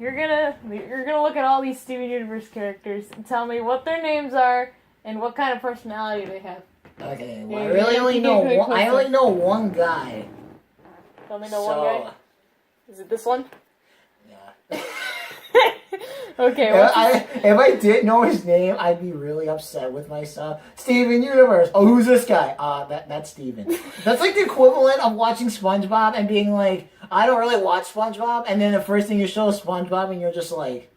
you're gonna look at all these Steven Universe characters and tell me what their names are and what kind of personality they have. Okay, well, I only know one guy. You only know one guy? Is it this one? Yeah. Okay. If I didn't know his name, I'd be really upset with myself. Steven Universe. Oh, who's this guy? That's Steven. That's like the equivalent of watching SpongeBob and being like, I don't really watch SpongeBob, and then the first thing you show is SpongeBob, and you're just like,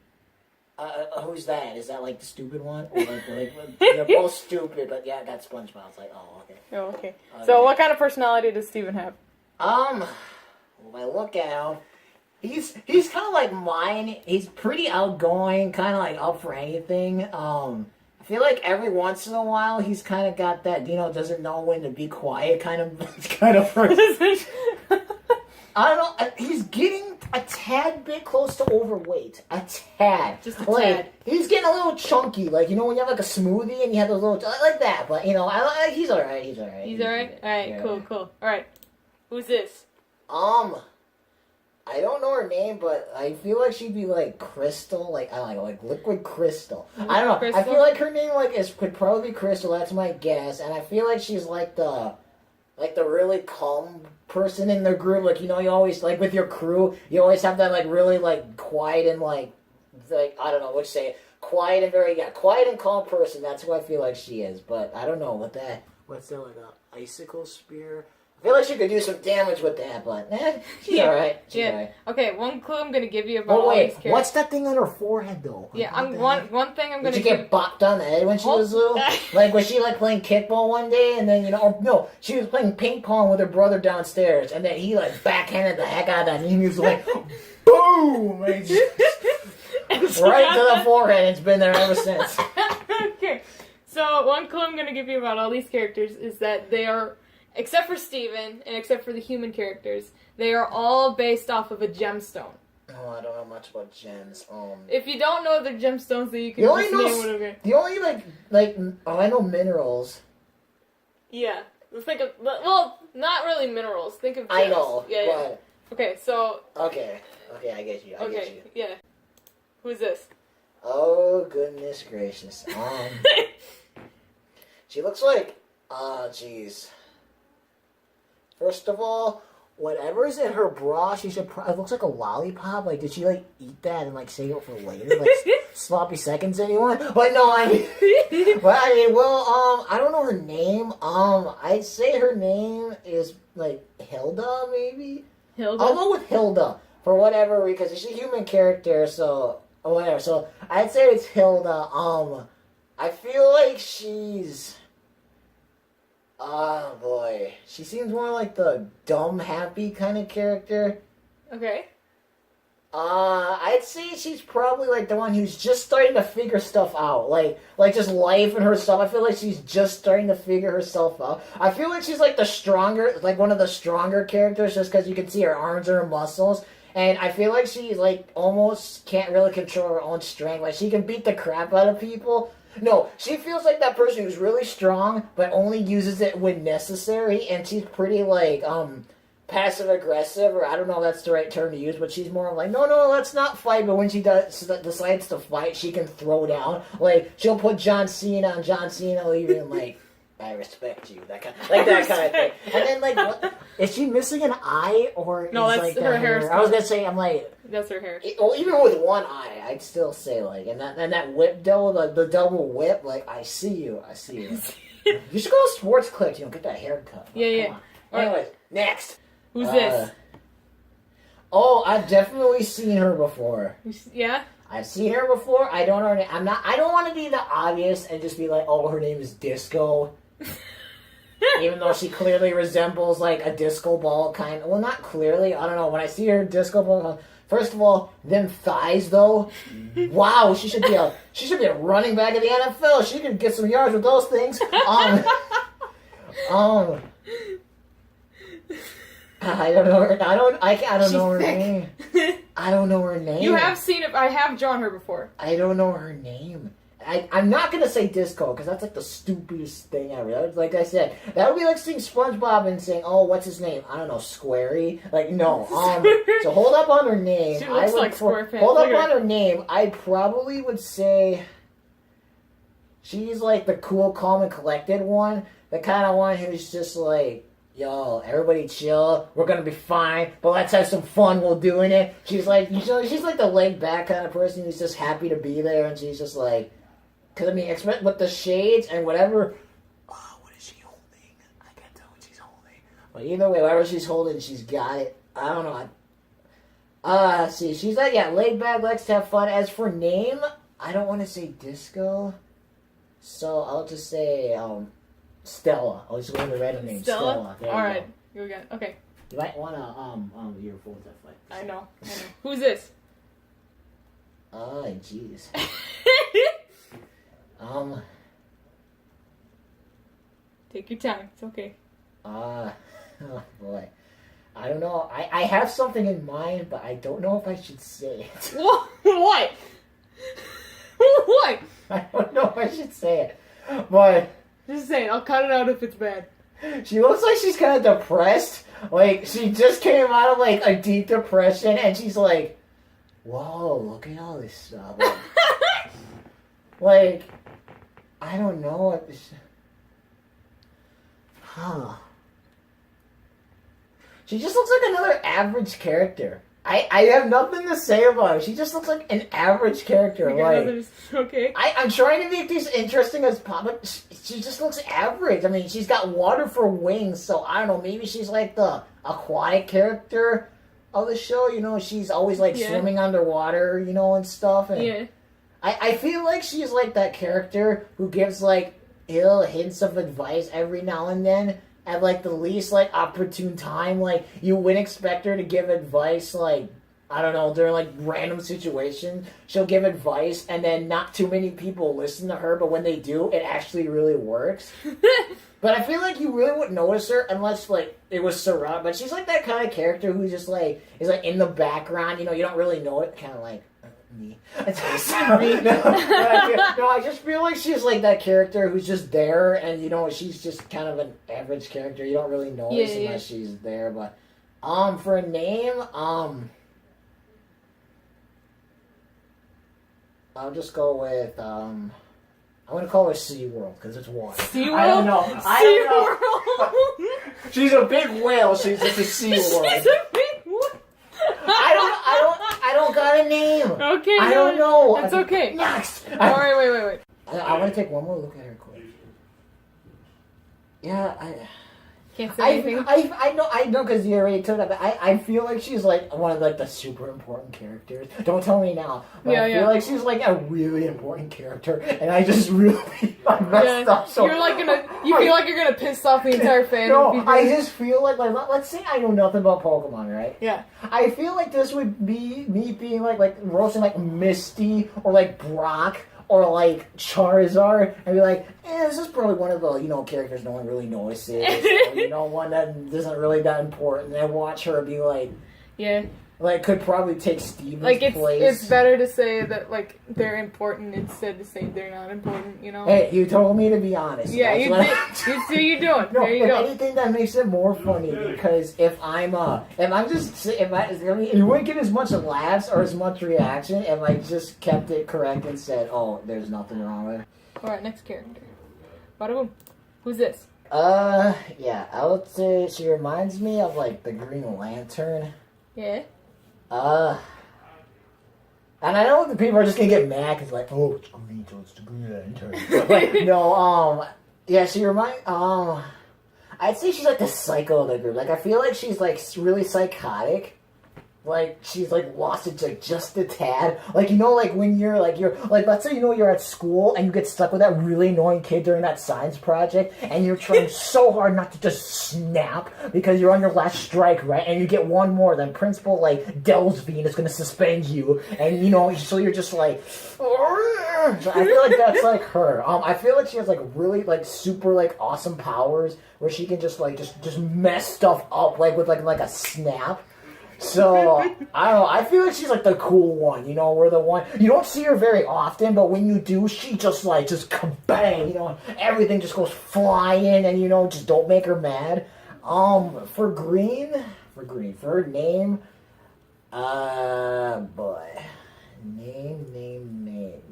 who's that? Is that like the stupid one? Or like they're both stupid, but yeah, that's SpongeBob. It's like, oh, okay. Oh, okay. So what kind of personality does Steven have? When I look at him, he's kind of like mine. He's pretty outgoing, kind of like up for anything. I feel like every once in a while he's kind of got that, doesn't know when to be quiet kind of person. I don't know. He's getting a tad bit close to overweight. A tad. Just a tad. He's getting a little chunky. Like, when you have like a smoothie and you have those little... like that. But, he's alright. He's alright. He's alright? Alright, yeah. Cool. Alright. Who's this? I don't know her name, but I feel like she'd be like Crystal, like I don't know, like Liquid Crystal. I don't know. Crystal? I feel like her name could probably be Crystal. That's my guess, and I feel like she's like the really calm person in the group. Like you always like with your crew, you always have that like really like quiet and like I don't know what to say, quiet and calm person. That's who I feel like she is. But I don't know what's that like a icicle spear. I feel like she could do some damage with that, but she's alright. She's alright. Okay, one clue I'm gonna give you about all these characters. What's that thing on her forehead though? One thing I'm gonna. Did she get bopped on the head when she was little? Like was she like playing kickball one day and then no, she was playing ping pong with her brother downstairs and then he like backhanded the heck out of that and he was like, boom, right to the forehead. It's been there ever since. Okay, so one clue I'm gonna give you about all these characters is that they are. Except for Steven, and except for the human characters, they are all based off of a gemstone. Oh, I don't know much about gems. If you don't know the gemstones, then you can just name whatever. The only I know minerals. Yeah, let's think of not really minerals. Think of gems. I know. Yeah. Okay, so. Okay, I get you. I get you. Yeah. Who's this? Oh goodness gracious. She looks like. Jeez. First of all, whatever's in her bra, she should. It looks like a lollipop. Like, did she like eat that and like save it for later? Like sloppy seconds, anyone? But no, I mean, I don't know her name. I'd say her name is like Hilda, maybe. Hilda. I'll go with Hilda for whatever because she's a human character, so or whatever. So I'd say it's Hilda. I feel like she's. Oh boy. She seems more like the dumb, happy kind of character. Okay. I'd say she's probably like the one who's just starting to figure stuff out. Like just life and her stuff. I feel like she's just starting to figure herself out. I feel like she's like one of the stronger characters just because you can see her arms and her muscles. And I feel like she like almost can't really control her own strength. Like she can beat the crap out of people. No, she feels like that person who's really strong, but only uses it when necessary, and she's pretty, like, passive-aggressive, or I don't know if that's the right term to use, but she's more like, no, let's not fight, but when she decides to fight, she can throw down. Like, she'll put John Cena, and John Cena will even, like, I respect you, that kind of thing. And then, like, what, is she missing an eye, or no, is, that's like, her hair? I was gonna say, I'm like... That's her hair. Well, even with one eye, I'd still say, like, and that whip double, the double whip, like, I see you. You should go to Sports Clips, get that haircut. Yeah. Anyways, next. Who's this? Oh, I've definitely seen her before. Yeah? I've seen her before. I don't know her name. I don't want to be the obvious and just be like, oh, her name is Disco. Even though she clearly resembles, like, a disco ball kind of... Well, not clearly. I don't know. When I see her disco ball... First of all, them thighs, though. Wow, she should be a running back in the NFL. She could get some yards with those things. I don't know her. I don't know her name. I don't know her name. You have seen it. I have drawn her before. I don't know her name. I'm not gonna say disco because that's like the stupidest thing ever. Like I said, that would be like seeing SpongeBob and saying, "Oh, what's his name? I don't know, Squarey." Like no. So hold up on her name. She looks like SquarePants. Hold up on her name. I probably would say she's like the cool, calm, and collected one. The kind of one who's just like, yo, everybody chill. We're gonna be fine, but let's have some fun while doing it. She's like, she's like the laid back kind of person who's just happy to be there, and she's just like, because I mean, with the shades and whatever. Oh, what is she holding? I can't tell what she's holding. But either way, whatever she's holding, she's got it. I don't know. See, she's like, yeah, laid back, likes to have fun. As for name, I don't want to say disco, so I'll just say Stella. I'll just go with the random name. Stella. All right. Here we go. Okay. You might want to your phone's that way. I know. Who's this? Oh, jeez. Take your time. It's okay. Oh boy. I don't know. I have something in mind, but I don't know if I should say it. What? What? What? I don't know if I should say it, but Just saying. I'll cut it out if it's bad. she looks like she's kind of depressed. Like, she just came out of, like, a deep depression, and she's like, whoa, look at all this stuff. Like, I don't know what this... Huh. She just looks like another average character. I have nothing to say about her. She just looks like an average character. Okay. I'm trying to make these interesting as possible. She just looks average. I mean, she's got water for wings, so I don't know. Maybe she's like the aquatic character of the show. You know, she's always like swimming underwater, you know, and stuff. And Yeah. I feel like she's like that character who gives like ill hints of advice every now and then. At, like, the least, like, opportune time. Like, you wouldn't expect her to give advice, like, I don't know, during, like, random situations. She'll give advice, and then not too many people listen to her, but when they do, it actually really works. But I feel like you really wouldn't notice her unless, like, it was surrounded. But she's, like, that kind of character who's just, like, is, like, in the background. You know, you don't really know it. Kind of like... me. I just feel like she's like that character who's just there, and you know she's just kind of an average character. You don't really notice unless she's there. But for a name, I'll just go with I'm gonna call her SeaWorld because it's water. SeaWorld? I don't know. She's a big whale. She's just a SeaWorld. She's a big whale. I don't got a name. Okay. I don't know. It's okay. Next. Alright, wait. I want to take one more look at her quick. Yeah, Can't say anything. I know, because you already told that, but I feel like she's, like, one of, like, the super important characters. Don't tell me now. But I feel like she's, like, a really important character, and I just really messed up so... You feel like you're gonna piss off the entire fan. No, I just feel like, let's say I know nothing about Pokemon, right? Yeah. I feel like this would be me being, like roasting, like, Misty, or, like, Brock, or like Charizard, and be like, this is probably one of the, you know, characters no one really notices, or, you know, one that isn't really that important. And I watch her be like, like, could probably take Steven's place. It's better to say that, like, they're important instead to say they're not important, you know? Hey, you told me to be honest. Yeah, you did. You see, you're doing. No, there you go. Anything that makes it more funny, because if you wouldn't get as much laughs or as much reaction if I just kept it correct and said, oh, there's nothing wrong with it. Alright, next character. Bada boom. Who's this? Yeah, I would say she reminds me of, like, the Green Lantern. Yeah. And I know the people are just gonna get mad because, like, oh, it's green, so it's the Green Lantern. Like, no, yeah, she I'd say she's like the psycho of the group. Like, I feel like she's, like, really psychotic. Like, she's, like, lost it, like, just a tad. Like, you know, like, when you're, like, let's say, you know, you're at school and you get stuck with that really annoying kid during that science project and you're trying so hard not to just snap because you're on your last strike, right? And you get one more, then Principal, like, Delsvine is gonna suspend you, and, you know, so you're just, like, so I feel like that's, like, her. I feel like she has, like, really, like, super, like, awesome powers where she can just, like, just mess stuff up, like, with, like a snap. So, I don't know. I feel like she's like the cool one, you know, where the one, you don't see her very often, but when you do, she just like, just kabang, you know, everything just goes flying and, you know, just don't make her mad. For her name, boy. Name.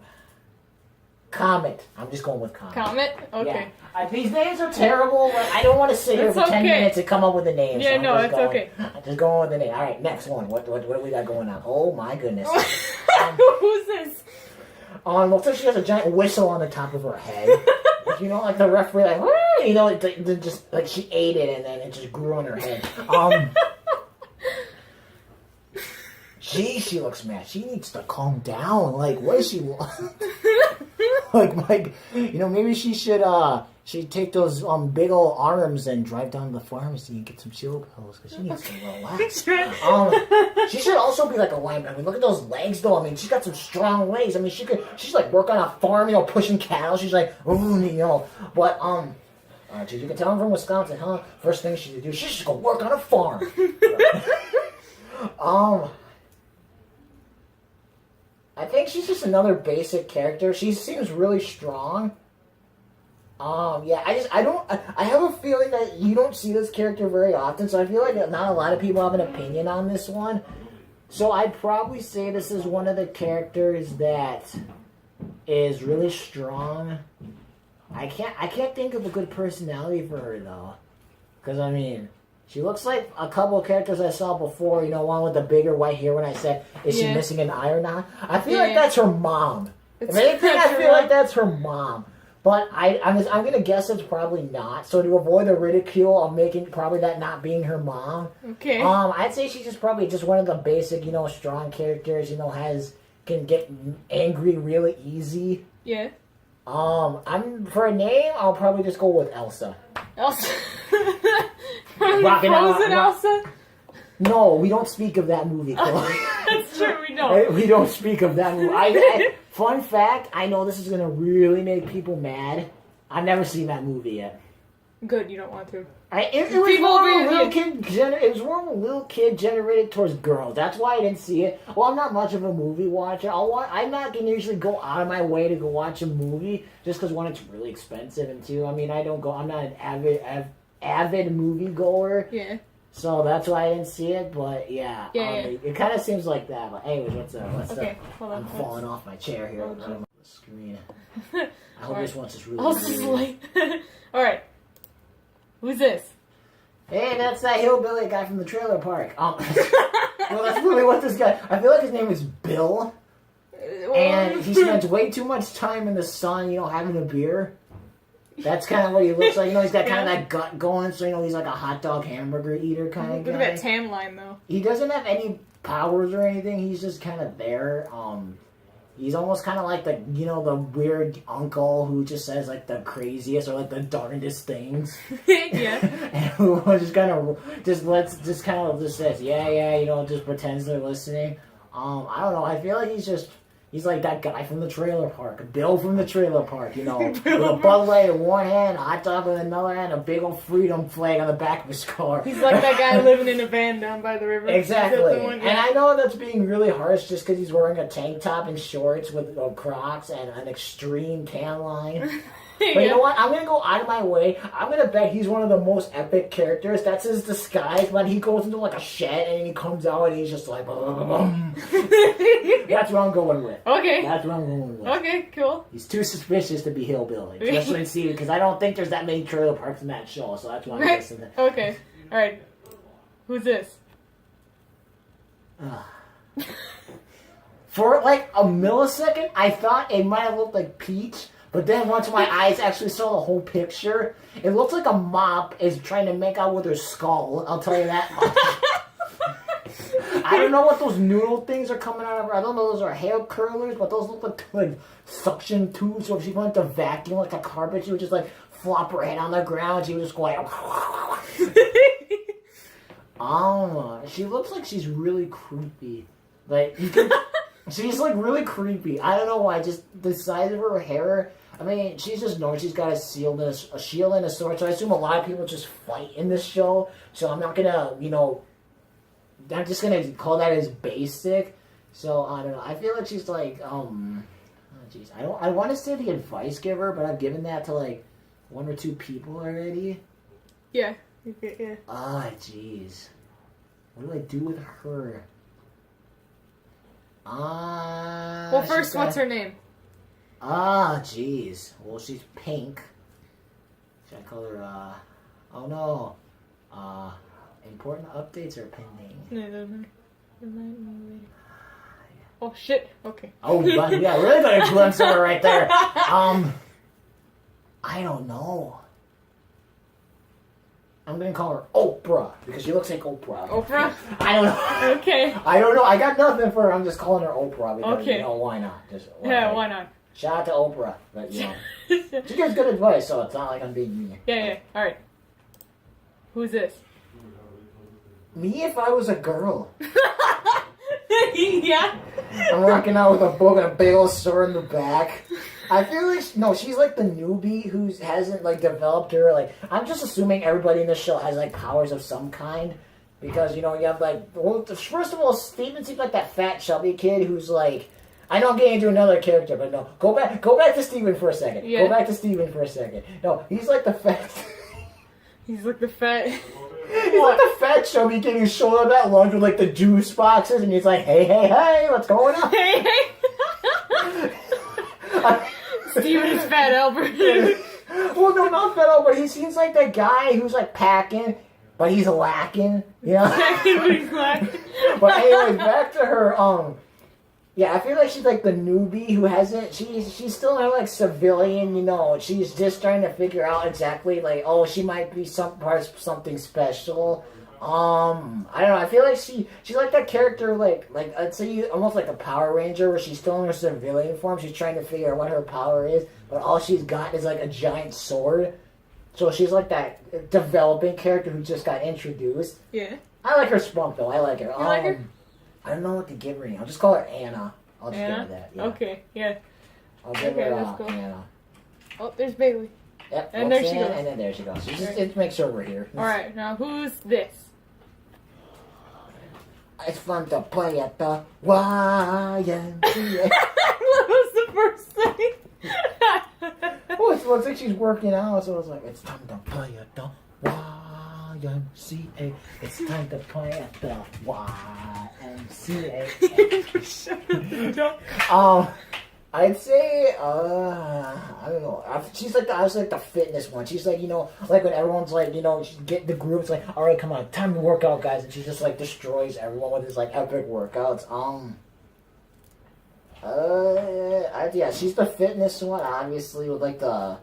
Comet. I'm just going with Comet. Comet? Okay. Yeah. These names are terrible. But I don't want to sit here for 10 minutes and come up with a name. Yeah, so no, it's okay. I'm just going with the name. All right, next one. What do we got going on? Oh my goodness. Who's this? Looks like she has a giant whistle on the top of her head. You know, like the referee, like, woo! You know, it just like she ate it and then it just grew on her head. She looks mad. She needs to calm down. Like, what does she want? like, you know, maybe she should take those big old arms and drive down to the pharmacy and get some chill pills because she needs to relax. She should also be like a lineman. I mean, look at those legs, though. I mean, she's got some strong legs. I mean, she's like work on a farm, you know, pushing cattle. She's like, ooh, you know, but dude, you can tell I'm from Wisconsin, huh? First thing she should do, she should go work on a farm. I think she's just another basic character. She seems really strong. Yeah, I have a feeling that you don't see this character very often, so I feel like not a lot of people have an opinion on this one. So I'd probably say this is one of the characters that is really strong. I can't think of a good personality for her, though. Because, I mean, she looks like a couple of characters I saw before, you know, one with the bigger white hair when I said, is she missing an eye or not? I feel like that's her mom. If anything, I feel like that's her mom. But I'm going to guess it's probably not. So to avoid the ridicule of making probably that not being her mom. Okay. I'd say she's just probably just one of the basic, you know, strong characters, you know, can get angry really easy. Yeah. For a name, I'll probably just go with Elsa. Elsa? Frozen Elsa? No, we don't speak of that movie. That's true, we don't. We don't speak of that movie. Fun fact, I know this is going to really make people mad. I've never seen that movie yet. Good, you don't want to. It was more of a little kid generated towards girls. That's why I didn't see it. Well, I'm not much of a movie watcher. I'm not going to usually go out of my way to go watch a movie just because, one, it's really expensive, and two, I mean, I'm not an avid movie goer. Yeah. So that's why I didn't see it, but yeah. It kind of seems like that. But anyways, what's up? Hold on. I'm falling off my chair here on the screen. I hope this one's just really Alright. Who's this? Hey, that's that hillbilly guy from the trailer park. Well, that's really what this guy... I feel like his name is Bill. And he spends way too much time in the sun, you know, having a beer. That's kind of what he looks like. You know, he's got kind of that gut going, so, you know, he's like a hot dog hamburger eater kind of guy. Look at that tan line, though. He doesn't have any powers or anything. He's just kind of there. He's almost kind of like the, you know, the weird uncle who just says, like, the craziest or, like, the darndest things. Yeah. And who just kind of, just says, yeah, you know, just pretends they're listening. I don't know. I feel like he's like that guy from the trailer park, Bill from the trailer park, you know, with a Bud Light in one hand, a hot dog in another hand, a big old freedom flag on the back of his car. He's like that guy living in a van down by the river. Exactly. And I know that's being really harsh just because he's wearing a tank top and shorts with Crocs and an extreme tan line. But you know what? I'm going to go out of my way. I'm going to bet he's one of the most epic characters. That's his disguise when he goes into like a shed and he comes out and he's just like, that's what I'm going with. Okay. That's what I'm going with. Okay, cool. He's too suspicious to be hillbilly. Especially in Steven, because I don't think there's that many trailer parks in that show, so that's why I'm guessing that. Okay. Alright. Who's this? For like a millisecond, I thought it might have looked like Peach. But then once my eyes actually saw the whole picture, it looks like a mop is trying to make out with her skull. I'll tell you that much. I don't know what those noodle things are coming out of her. I don't know those are hair curlers, but those look like suction tubes. So if she wanted to vacuum like a carpet, she would just like flop her head on the ground. She would just go like... she looks like she's really creepy. Like, you can... She's like really creepy. I don't know why. Just the size of her hair... I mean, she's just known. She's got a shield and a sword. So I assume a lot of people just fight in this show. So I'm not gonna, you know, I'm just gonna call that as basic. So I don't know. I feel like she's like jeez. I want to say the advice giver, but I've given that to like 1 or 2 people already. Yeah. Okay, yeah. Ah, jeez. What do I do with her? Well, first, what's her name? Ah, jeez. Well, she's pink. Should I call her, oh no. Important updates are pending. No. Oh, shit. Okay. Oh, yeah, really got a glimpse of her right there. I don't know. I'm gonna call her Oprah, because she looks like Oprah. Oprah? I don't know. Okay. I don't know. I got nothing for her. I'm just calling her Oprah because, Okay. you know, why not? Why not? Shout out to Oprah. But, you know, she gives good advice, so it's not like I'm being mean. Yeah. Alright. Who's this? Me if I was a girl. Yeah. I'm rocking out with a book and a big old sword in the back. I feel like, no, she's like the newbie who hasn't, like, developed her, like, I'm just assuming everybody in this show has, like, powers of some kind. Because, you know, you have, like, well, first of all, Steven seems like that fat, chubby kid who's, like, I know I'm getting into another character, but no, go back to Steven for a second. Yeah. Go back to Steven for a second. No, he's like the fat... He's like the fat... He's like the fat chubby kid who's showing up at lunch with, like, the juice boxes, and he's like, hey, what's going on? Hey! Steven is Fat Albert. Well, no, not Fat Albert. He seems like that guy who's, like, packing, but he's lacking, you know? But anyways, back to her, yeah, I feel like she's like the newbie who hasn't, she's still in like civilian, you know, she's just trying to figure out exactly like, oh, she might be something special. I don't know, I feel like she's like that character like I'd say almost like a Power Ranger where she's still in her civilian form, she's trying to figure out what her power is, but all she's got is like a giant sword. So she's like that developing character who just got introduced. Yeah. I like her spunk though, I like her. You like her? I don't know what to give her. I'll just call her Anna. I'll just give her that. Yeah. Okay, yeah. I'll give her that's cool. Anna. Oh, there's Bailey. Yep. And there she goes. And then there she goes. Just make sure we're here. Alright, now who's this? It's fun to play at the YMCA. That was the first thing. Oh, it looks like she's working out, so it's like, it's time to play at the YMCA. It's time to play at the YMCA. I'd say, I don't know. She's like I was like the fitness one. She's like, you know, like when everyone's like, you know, she get the groups like, all right, come on, time to work out, guys, and she just like destroys everyone with his like epic workouts. Yeah, she's the fitness one, obviously, with like the,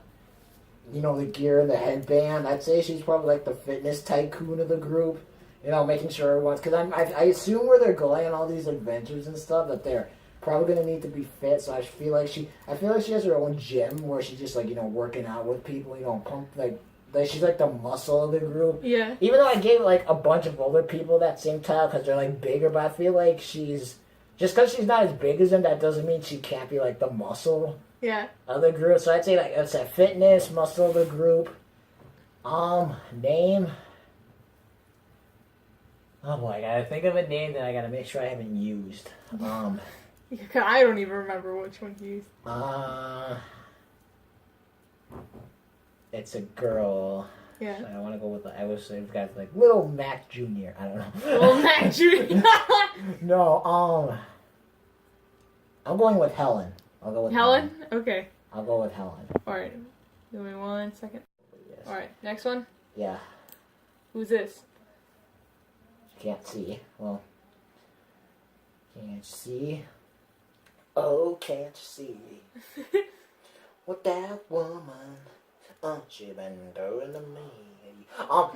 you know, the gear and the headband. I'd say she's probably like the fitness tycoon of the group. You know, making sure everyone's, because I assume where they're going on all these adventures and stuff that they're probably gonna need to be fit. So I feel like she has her own gym where she's just like, you know, working out with people. You know, pump like she's like the muscle of the group. Yeah. Even though I gave like a bunch of older people that same title because they're like bigger, but I feel like she's just because she's not as big as them, that doesn't mean she can't be like the muscle. Yeah. Of the group. So I'd say like it's that fitness muscle of the group. Name. Oh boy, I gotta think of a name that I gotta make sure I haven't used. I don't even remember which one he used. It's a girl. Yeah. So I want to go with I wish they've got like Little Mac Jr. I don't know. Little Mac Jr. No, I'm going with Helen. I'll go with Helen? Okay. I'll go with Helen. Alright. Give me 1 second. Yes. Alright, next one. Yeah. Who's this? Can't see. Well, can't see. Oh, can't see what that woman? She been doing to me.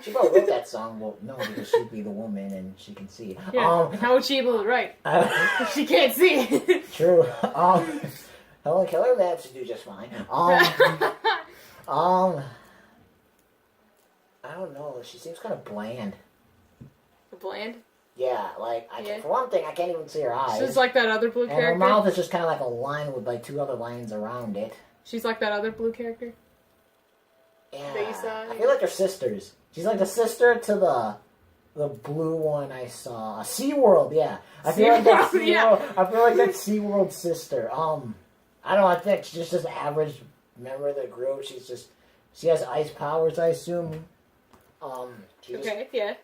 She probably wrote that song. Well, no, because she'd be the woman and she can see. Yeah. How would she be able to write? She can't see. True. Helen Keller managed to do just fine. I don't know. She seems kind of bland. Bland? Yeah, like, for one thing, I can't even see her eyes. She's like that other blue and character? her mouth is just kind of like a line with, like, 2 other lines around it. She's like that other blue character? Yeah. That you saw? I feel like they're sisters. She's like the sister to the the blue one I saw. SeaWorld, yeah. I feel like that's SeaWorld. Yeah. I feel like that's SeaWorld's sister. I don't know, I think she's just an average member of the group. She has ice powers, I assume. Okay, yeah.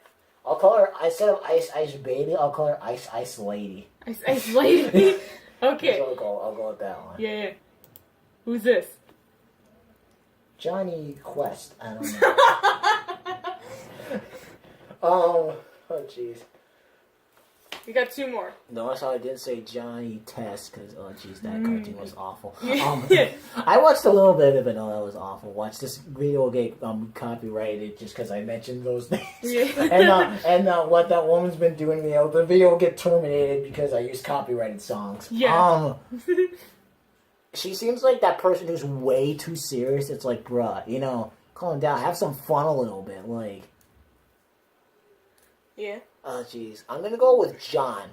I'll call her, instead of Ice Baby, I'll call her Ice Lady. Ice Lady. Okay. So I'll go with that one. Yeah. Who's this? Johnny Quest. I don't know. Oh jeez. You got two more. Notice how I didn't say Johnny Test because that cartoon was awful. Yeah. I watched a little bit of it. No, that was awful. Watch this video get copyrighted just because I mentioned those things. Yeah. and what that woman's been doing. The video will get terminated because I used copyrighted songs. Yeah. She seems like that person who's way too serious. It's like, bruh, calm down. Have some fun a little bit. Like, Yeah. oh, jeez. I'm going to go with John.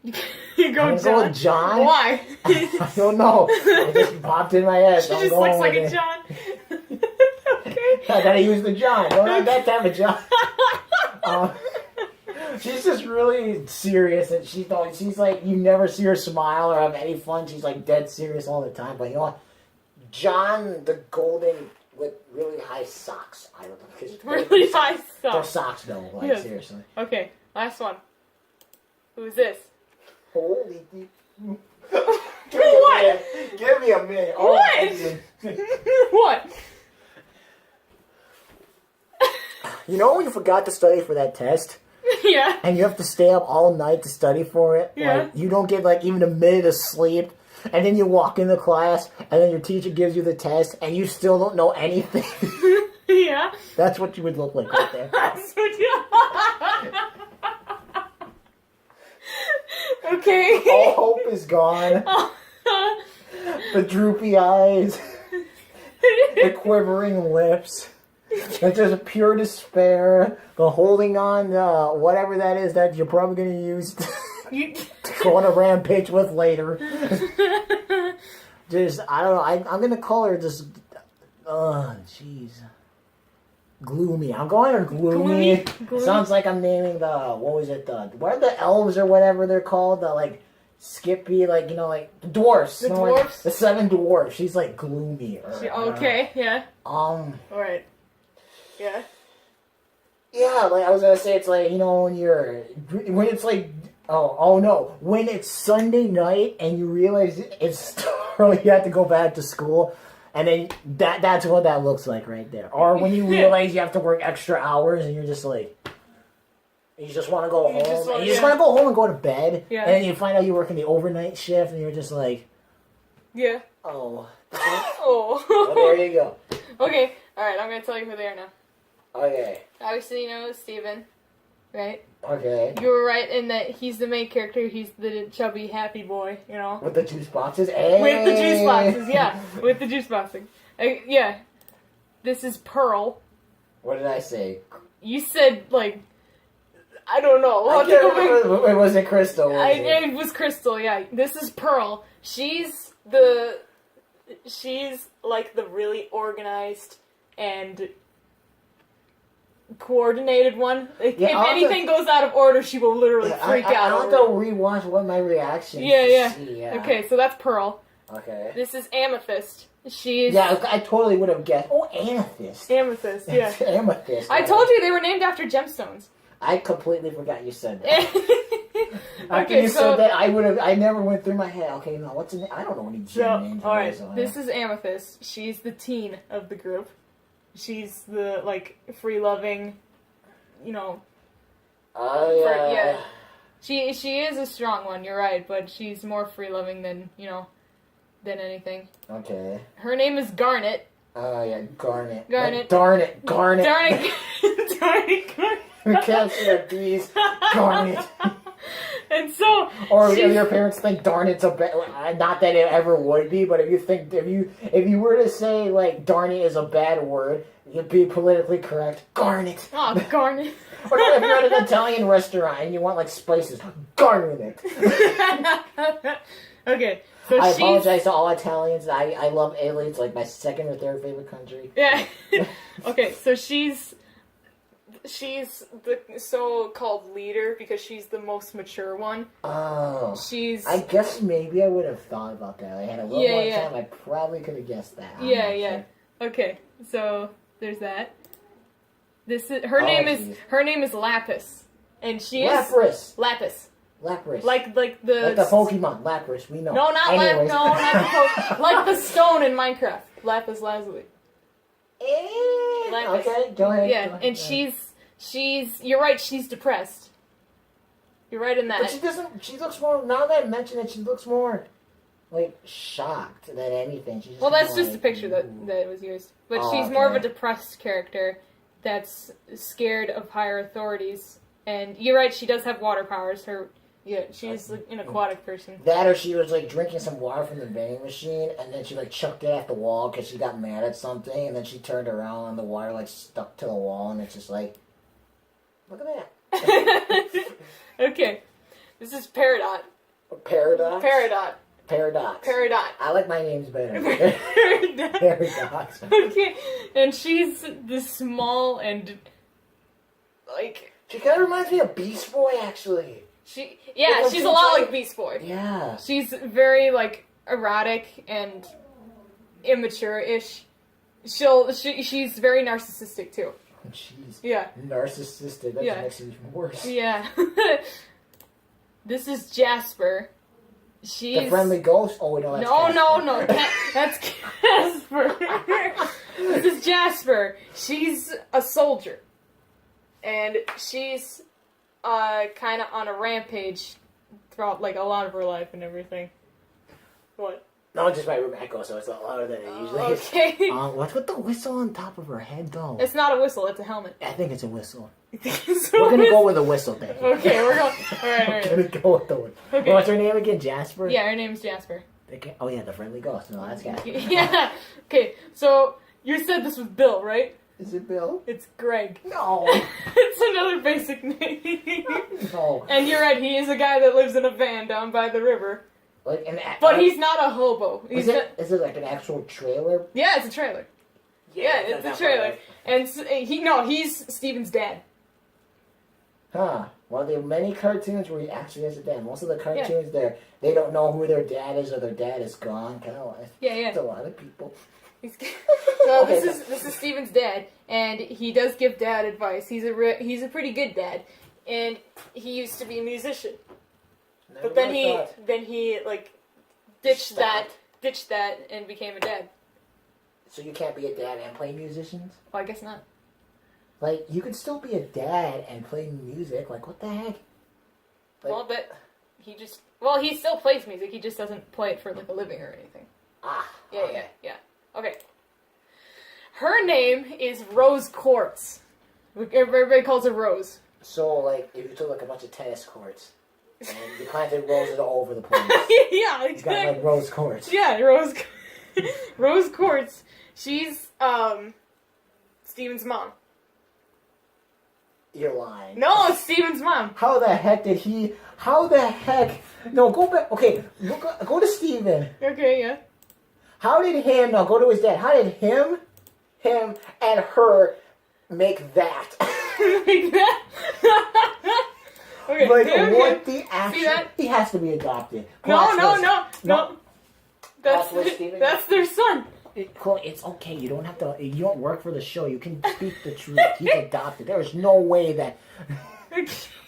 You I'm go, going to go with John. Why? I don't know. It just popped in my head. She So just looks like a John. Okay. I gotta use the John. Don't have that type of John. She's just really serious, and she's like, you never see her smile or have any fun. She's like dead serious all the time. But you know what? John the Golden with really high socks. I don't know. Really high Their stuff. socks though, like Yes. seriously. Okay, last one. Who's this? Holy. What? Give me a minute. What? What? You know when you forgot to study for that test? Yeah. And you have to stay up all night to study for it? Yeah. Like, you don't get, like, even a minute of sleep. And then you walk into class, and then your teacher gives you the test, and you still don't know anything. Yeah. That's what you would look like right there. That's what you... Okay. All hope is gone. The droopy eyes. The quivering lips. It's just pure despair. The holding on to whatever that is that you're probably going to use to go on a rampage with later. Just, I don't know. I'm going to call her just... jeez. Gloomy. I'm going her gloomy. Gloomy? Sounds like I'm naming what are the elves or whatever they're called? The, like, Skippy, like, like, the dwarfs. The Like, dwarfs? the 7 dwarfs. She's, like, gloomy. Okay, yeah. Alright. Yeah. Yeah, like, I was gonna say, it's like, when it's like, when it's Sunday night and you realize it's early, you have to go back to school, and then that's what that looks like right there. Or when you realize you have to work extra hours and you're just like, you just want to go home. You just want to go home and go to bed. Yeah. And then you find out you work in the overnight shift and you're just like, Yeah. oh. Oh. Well, there you go. Okay, alright, I'm gonna tell you who they are now. Okay. Obviously, you know Steven, right? Okay. You were right in that he's the main character, he's the chubby, happy boy, you know? With the juice boxes? Hey. With the juice boxes, yeah. With the juice boxing. Yeah. This is Pearl. What did I say? You said, like, I don't know. I can't remember. It wasn't Crystal, was it? It was Crystal, yeah. This is Pearl. She's like the really organized and coordinated one. If anything goes out of order, she will literally freak out. I want to rewatch what my reaction Yeah. Yeah. Okay, so that's Pearl. Okay. This is Amethyst. She's... Yeah, I totally would have guessed. Oh, Amethyst. Amethyst, yeah. Amethyst. I told you they were named after gemstones. I completely forgot you said that. After Okay, you so... said that, I never went through my head. Okay, no, what's the name? I don't know any gem names. Alright, this is Amethyst. She's the teen of the group. She's the, like, free-loving, yeah. She is a strong one, you're right, but she's more free-loving than anything. Okay. Her name is Garnet. Oh, yeah, Garnet. Garnet. Darn it, Garnet. Darn it. Darn it, Garnet. We can't see our D's. Garnet. And so... Or if your parents think darn it's a bad... Not that it ever would be, but if you were to say, like, darn it is a bad word, you'd be politically correct. Garnet. Oh, Garnet. Or if you're at an Italian restaurant and you want, like, spices, garnet it. Okay, so I apologize to all Italians. I love Italy. It's, like, my second or third favorite country. Yeah. Okay, so she's she's the so-called leader because she's the most mature one. Oh. She's... I guess maybe I would have thought about that. I had a little more time. I probably could have guessed that. Yeah. Okay, so there's that. Her name is Lapis, and she is Lapis. Like the Pokemon Lapras. We know. No, not Anyways. not the Pokemon. Like the stone in Minecraft. Lapis lazuli. Lapis. Okay, go ahead. Yeah, go ahead, and she's. You're right. She's depressed. You're right in that. But she doesn't. She looks more. Now that I mention it, she looks more like shocked than anything. She's Well, that's just a picture that was used. But she's more of a depressed character that's scared of higher authorities. And you're right. She does have water powers. She's like an aquatic person. That or she was like drinking some water from the vending machine and then she like chucked it at the wall because she got mad at something and then she turned around and the water like stuck to the wall and it's just like, look at that. Okay. This is Peridot. Paradox? Peridot. Paradox. Peridot. I like my names better. Paradox. Okay. And she's this small and like... She kind of reminds me of Beast Boy actually. She's a lot like Beast Boy. Yeah. She's very, like, erotic and immature-ish. She's very narcissistic, too. Jeez. Yeah. Narcissistic. That just makes it even worse. Yeah. This is Jasper. She's... The friendly ghost? Oh, wait, no, that's Casper. No. That's Casper. This is Jasper. She's a soldier. And she's... kind of on a rampage throughout, like, a lot of her life and everything. What? No, just my room echo, so it's a lot louder than it usually is. Okay. What's with the whistle on top of her head, though? It's not a whistle, it's a helmet. I think it's a whistle. So we're gonna go with a whistle thing. Okay, we're going... Alright. We're gonna go with the whistle. Okay. What's her name again? Jasper? Yeah, her name's Jasper. Oh, yeah, the friendly ghost. No, that's Casper. Yeah. Okay, so you said this was Bill, right? Is it Bill? It's Greg. No. It's another basic name. No. And you're right, he is a guy that lives in a van down by the river. Like but he's not a hobo. Is it like an actual trailer? Yeah, it's a trailer. Yeah, it's a trailer. And he's Steven's dad. Huh. One of the many cartoons where he actually has a dad. Most of the cartoons they don't know who their dad is or their dad is gone. Kind of like it's a lot of people. So this is Steven's dad, and he does give dad advice. He's a pretty good dad, and he used to be a musician. But then he like ditched that and became a dad. So you can't be a dad and play musicians? Well, I guess not. Like you could still be a dad and play music. Like what the heck? Like, Well, but he still plays music. He just doesn't play it for like a living or anything. Yeah. Okay. Her name is Rose Quartz. Everybody calls her Rose. So like if you took like a bunch of tennis courts. And you planted roses all over the place. Yeah, exactly. You got like rose quartz. Yeah, Rose Quartz. She's Steven's mom. You're lying. No, it's Steven's mom. How the heck? No, go back. Okay, go to Steven. Okay, yeah. How did him? No, go to his dad. How did him, and her make that? Like that? Okay, Like what the action? See that? He has to be adopted. No. Steven? That's their son. It's okay. You don't have to. You don't work for the show. You can speak the truth. He's adopted. There is no way that.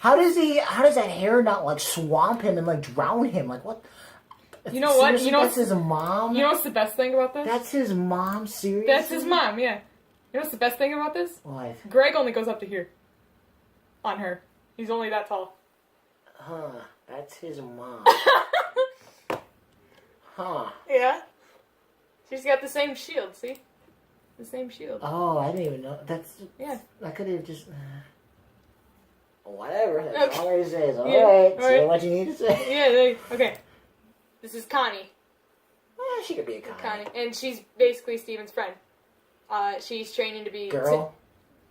How does that hair not like swamp him and like drown him? Like what? You know what? Seriously, that's his mom. You know what's the best thing about this? That's his mom. Seriously. That's his mom. Yeah. You know what's the best thing about this? What? Greg only goes up to here. On her. He's only that tall. Huh. That's his mom. Huh. Yeah. She's got the same shield, see? The same shield. Oh, I didn't even know. Yeah. I could have just... Whatever. That's Okay. all it says. All Yeah, right. all Say right. what you need to say. Yeah, okay. This is Connie. She could be a Connie. And she's basically Steven's friend. She's training to be... Girl?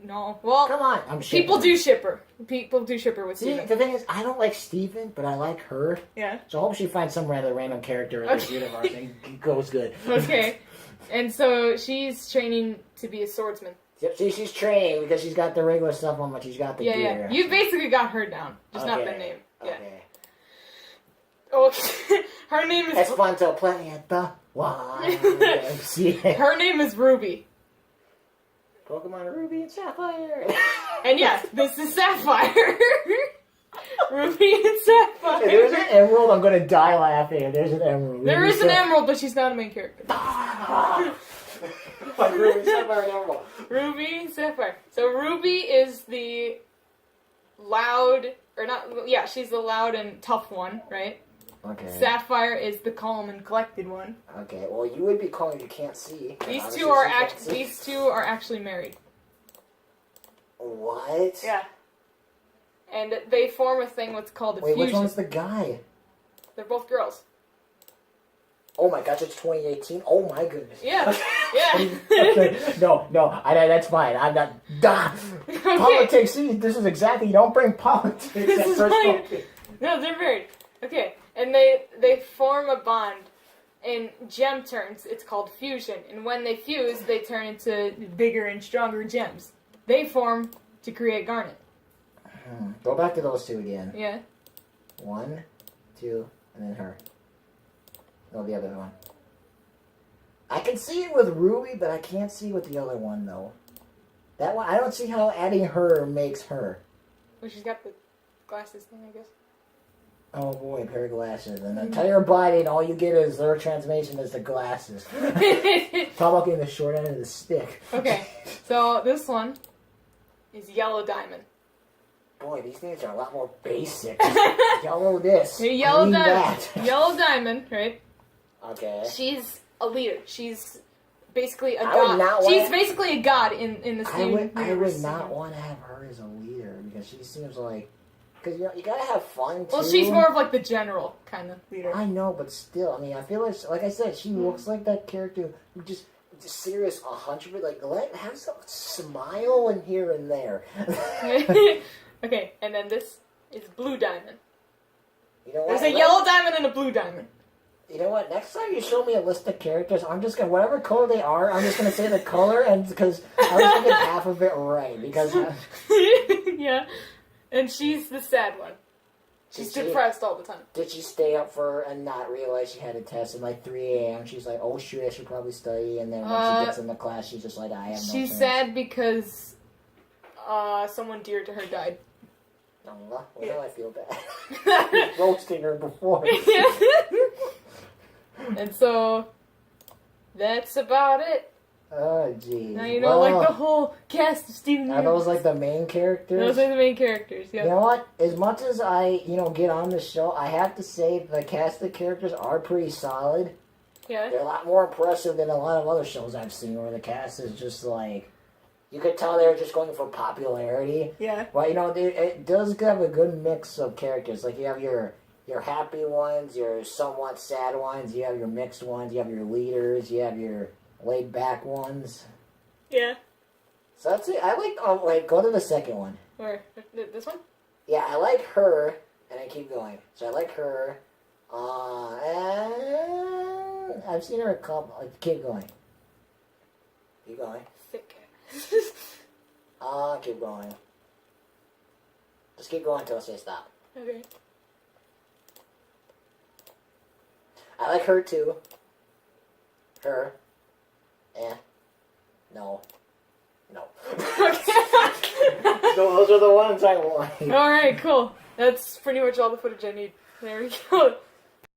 No. Well, Come on. I'm shipping people her. do ship her. People do ship her with See, Steven. the thing is, I don't like Steven, but I like her. Yeah. So I hope she finds some rather random character in this universe and it goes good. Okay. And so she's training to be a swordsman. See, she's training because she's got the regular stuff on, but she's got the gear. Yeah. You basically got her down, just not the name. Yeah. Okay. Oh, her name is... It's fun to play at the YMCA. Her name is Ruby. Pokemon Ruby and Sapphire. And yeah, this is Sapphire. Ruby and Sapphire. If there's an emerald, I'm gonna die laughing. There's an emerald. There is an emerald, but she's not a main character. Like Ruby, Sapphire, and Emerald. Ruby, Sapphire. So Ruby is the loud, or not, yeah, she's the loud and tough one, right? Okay. Sapphire is the calm and collected one. Okay, well, you would be calling you can't see. These two are actually married. What? Yeah. And they form a thing what's called a Wait, fusion. which one's the guy? They're both girls. Oh my gosh, it's 2018. Oh my goodness. Yeah. Yeah. Okay. No, that's fine. I'm not. Okay. Politics. See, this is exactly. You don't bring politics. This is fine. No, they're married. Okay, and they form a bond. In gem terms, it's called fusion. And when they fuse, they turn into bigger and stronger gems. They form to create garnet. Go back to those two again. Yeah. 1, 2, and then her. No, the other one. I can see it with Ruby, but I can't see with the other one, though. That one, I don't see how adding her makes her. Well, she's got the glasses thing, I guess. Oh boy, a pair of glasses. And the entire body, and all you get is their transformation is the glasses. Talk about getting the short end of the stick. Okay, so this one is Yellow Diamond. Boy, these things are a lot more basic. Yellow this. Yellow green Diamond. that. Yellow Diamond, right? Okay. She's a leader. She's basically a I would god. not She's want- basically a god in the Steam I universe. would not want to have her as a leader because she seems like, because you gotta have fun too. Well, she's more of like the general kind of leader. I know, but still, I mean, I feel like I said, she looks like that character who just serious 100%. Like, have some smile in here and there. Okay, and then this is Blue Diamond. You know what? There's a yellow diamond and a blue diamond. You know what? Next time you show me a list of characters, I'm just gonna whatever color they are. I'm just gonna say the color, and because I was thinking half of it right. Because yeah, and she's the sad one. She's depressed all the time. Did she stay up for and not realize she had a test at like 3 a.m.? She's like, oh shoot, I should probably study. And then when she gets in the class, she's just like, I have no She's chance. sad because someone dear to her died. Oh, well, now I feel bad. Roasting her before. And so, that's about it. Oh, geez. Now you know, like, the whole cast of Steven Are those, like, the main characters? Those are the main characters, yeah. You know what? As much as I, get on the show, I have to say the cast of characters are pretty solid. Yeah. They're a lot more impressive than a lot of other shows I've seen where the cast is just, like... You could tell they're just going for popularity. Yeah. But, it does have a good mix of characters. Like, you have your happy ones, your somewhat sad ones, you have your mixed ones, you have your leaders, you have your laid-back ones. Yeah. So that's it. I like, go to the second one. Where? This one? Yeah, I like her, and I keep going. So I like her. And I've seen her a couple. Keep going. Keep going. Thick. Keep going. Just keep going until I say stop. Okay. I like her too. Her. No. No. So those are the ones I like. Alright, cool. That's pretty much all the footage I need. There we go.